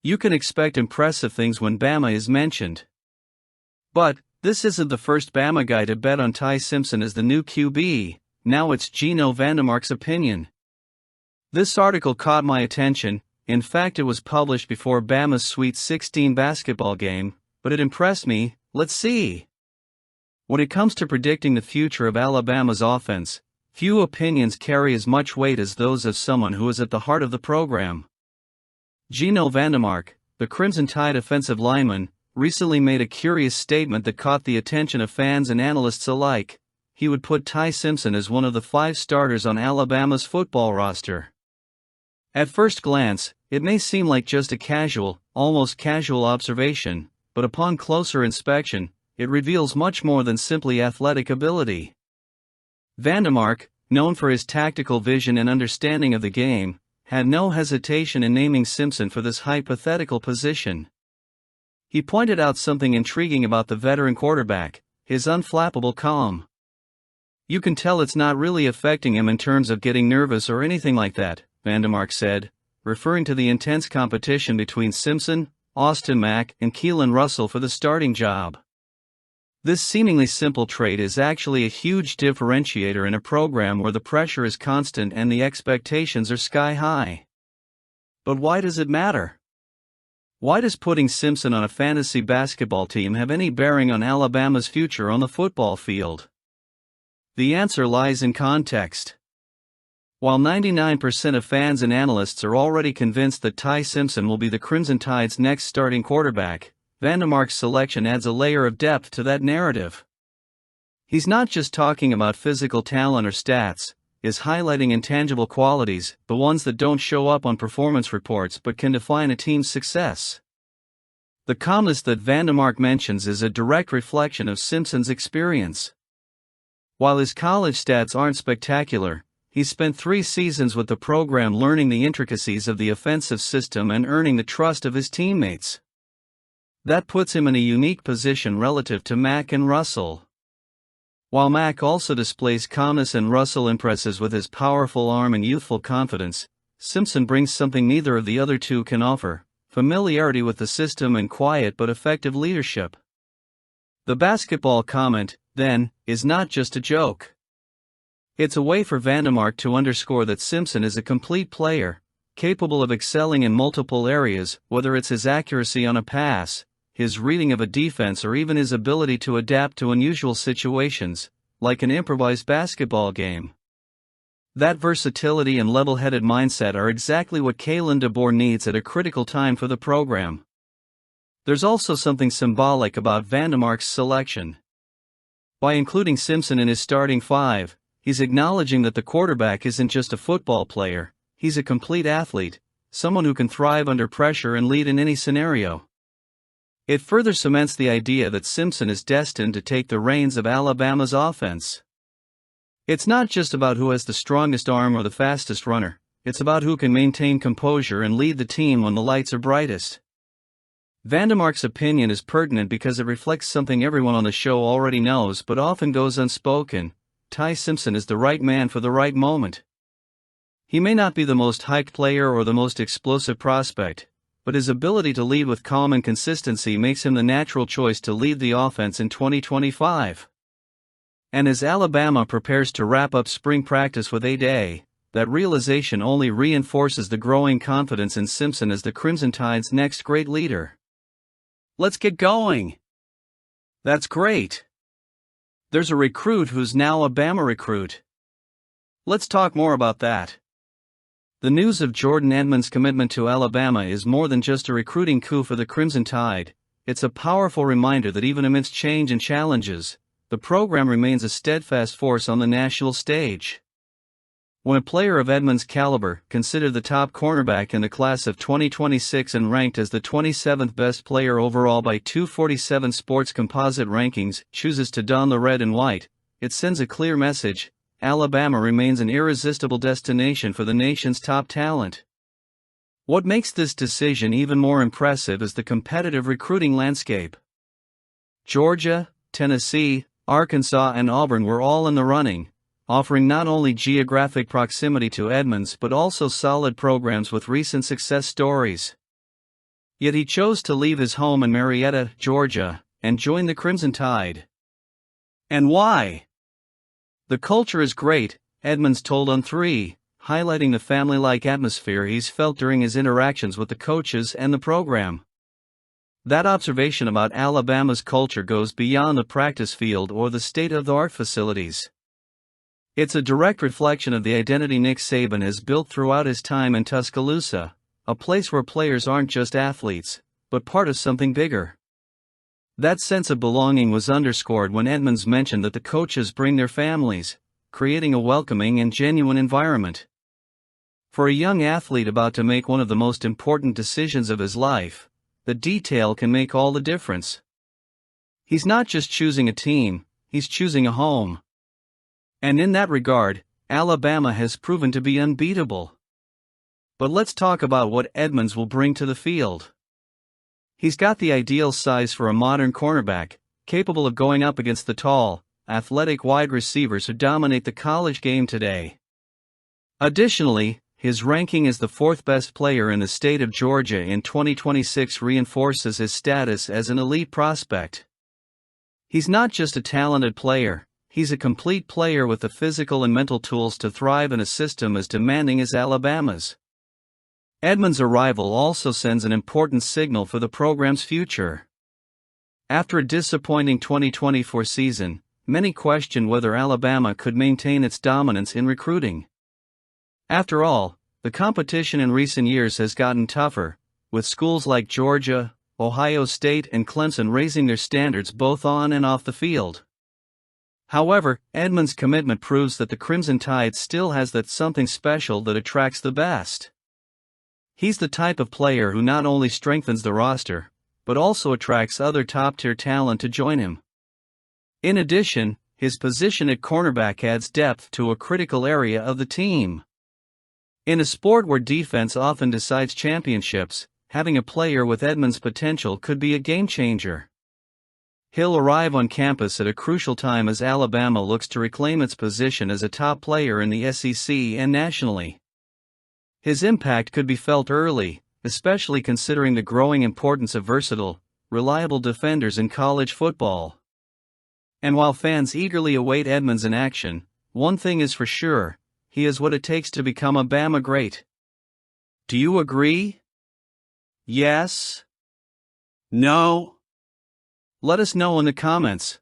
You can expect impressive things when Bama is mentioned. But this isn't the first Bama guy to bet on Ty Simpson as the new QB. Now it's Geno VanDeMark's opinion. This article caught my attention. In fact, it was published before Bama's Sweet 16 basketball game, but it impressed me. Let's see. When it comes to predicting the future of Alabama's offense, few opinions carry as much weight as those of someone who is at the heart of the program. Geno VanDeMark, the Crimson Tide offensive lineman, recently made a curious statement that caught the attention of fans and analysts alike. He would put Ty Simpson as one of the 5 starters on Alabama's football roster. At first glance, it may seem like just a casual, almost casual observation, but upon closer inspection, it reveals much more than simply athletic ability. VanDeMark, known for his tactical vision and understanding of the game, had no hesitation in naming Simpson for this hypothetical position. He pointed out something intriguing about the veteran quarterback: his unflappable calm. "You can tell it's not really affecting him in terms of getting nervous or anything like that," VanDeMark said, referring to the intense competition between Simpson, Austin Mack, and Keelan Russell for the starting job. This seemingly simple trait is actually a huge differentiator in a program where the pressure is constant and the expectations are sky high. But why does it matter? Why does putting Simpson on a fantasy basketball team have any bearing on Alabama's future on the football field? The answer lies in context. While 99% of fans and analysts are already convinced that Ty Simpson will be the Crimson Tide's next starting quarterback, VanDeMark's selection adds a layer of depth to that narrative. He's not just talking about physical talent or stats, he's highlighting intangible qualities, the ones that don't show up on performance reports but can define a team's success. The calmness that VanDeMark mentions is a direct reflection of Simpson's experience. While his college stats aren't spectacular, he spent 3 seasons with the program learning the intricacies of the offensive system and earning the trust of his teammates. That puts him in a unique position relative to Mack and Russell. While Mack also displays calmness and Russell impresses with his powerful arm and youthful confidence, Simpson brings something neither of the other two can offer: familiarity with the system and quiet but effective leadership. The basketball comment, then, is not just a joke. It's a way for VanDeMark to underscore that Simpson is a complete player, capable of excelling in multiple areas, whether it's his accuracy on a pass, his reading of a defense, or even his ability to adapt to unusual situations, like an improvised basketball game. That versatility and level-headed mindset are exactly what Kalen DeBoer needs at a critical time for the program. There's also something symbolic about VanDeMark's selection. By including Simpson in his starting 5, he's acknowledging that the quarterback isn't just a football player, he's a complete athlete, someone who can thrive under pressure and lead in any scenario. It further cements the idea that Simpson is destined to take the reins of Alabama's offense. It's not just about who has the strongest arm or the fastest runner, it's about who can maintain composure and lead the team when the lights are brightest. VanDeMark's opinion is pertinent because it reflects something everyone on the show already knows but often goes unspoken: Ty Simpson is the right man for the right moment. He may not be the most hyped player or the most explosive prospect, but his ability to lead with calm and consistency makes him the natural choice to lead the offense in 2025. And as Alabama prepares to wrap up spring practice with a day, that realization only reinforces the growing confidence in Simpson as the Crimson Tide's next great leader. Let's get going! That's great! There's a recruit who's now a Bama recruit. Let's talk more about that. The news of Jordan Edmonds' commitment to Alabama is more than just a recruiting coup for the Crimson Tide. It's a powerful reminder that even amidst change and challenges, the program remains a steadfast force on the national stage. When a player of Edmonds' caliber, considered the top cornerback in the class of 2026 and ranked as the 27th best player overall by 247 Sports Composite Rankings, chooses to don the red and white, it sends a clear message: Alabama remains an irresistible destination for the nation's top talent. What makes this decision even more impressive is the competitive recruiting landscape. Georgia, Tennessee, Arkansas, and Auburn were all in the running, offering not only geographic proximity to Edmonds but also solid programs with recent success stories. Yet he chose to leave his home in Marietta, Georgia, and join the Crimson Tide. And why? The culture is great, Edmonds told On3, highlighting the family-like atmosphere he's felt during his interactions with the coaches and the program. That observation about Alabama's culture goes beyond the practice field or the state-of-the-art facilities. It's a direct reflection of the identity Nick Saban has built throughout his time in Tuscaloosa, a place where players aren't just athletes, but part of something bigger. That sense of belonging was underscored when Edmonds mentioned that the coaches bring their families, creating a welcoming and genuine environment. For a young athlete about to make one of the most important decisions of his life, the detail can make all the difference. He's not just choosing a team, he's choosing a home. And in that regard, Alabama has proven to be unbeatable. But let's talk about what Edmonds will bring to the field. He's got the ideal size for a modern cornerback, capable of going up against the tall, athletic wide receivers who dominate the college game today. Additionally, his ranking as the fourth best player in the state of Georgia in 2026 reinforces his status as an elite prospect. He's not just a talented player, he's a complete player with the physical and mental tools to thrive in a system as demanding as Alabama's. Edmonds' arrival also sends an important signal for the program's future. After a disappointing 2024 season, many question whether Alabama could maintain its dominance in recruiting. After all, the competition in recent years has gotten tougher, with schools like Georgia, Ohio State and Clemson raising their standards both on and off the field. However, Edmonds' commitment proves that the Crimson Tide still has that something special that attracts the best. He's the type of player who not only strengthens the roster, but also attracts other top-tier talent to join him. In addition, his position at cornerback adds depth to a critical area of the team. In a sport where defense often decides championships, having a player with Edmonds' potential could be a game-changer. He'll arrive on campus at a crucial time as Alabama looks to reclaim its position as a top player in the SEC and nationally. His impact could be felt early, especially considering the growing importance of versatile, reliable defenders in college football. And while fans eagerly await Edmonds in action, one thing is for sure, he has what it takes to become a Bama great. Do you agree? Yes? No? Let us know in the comments.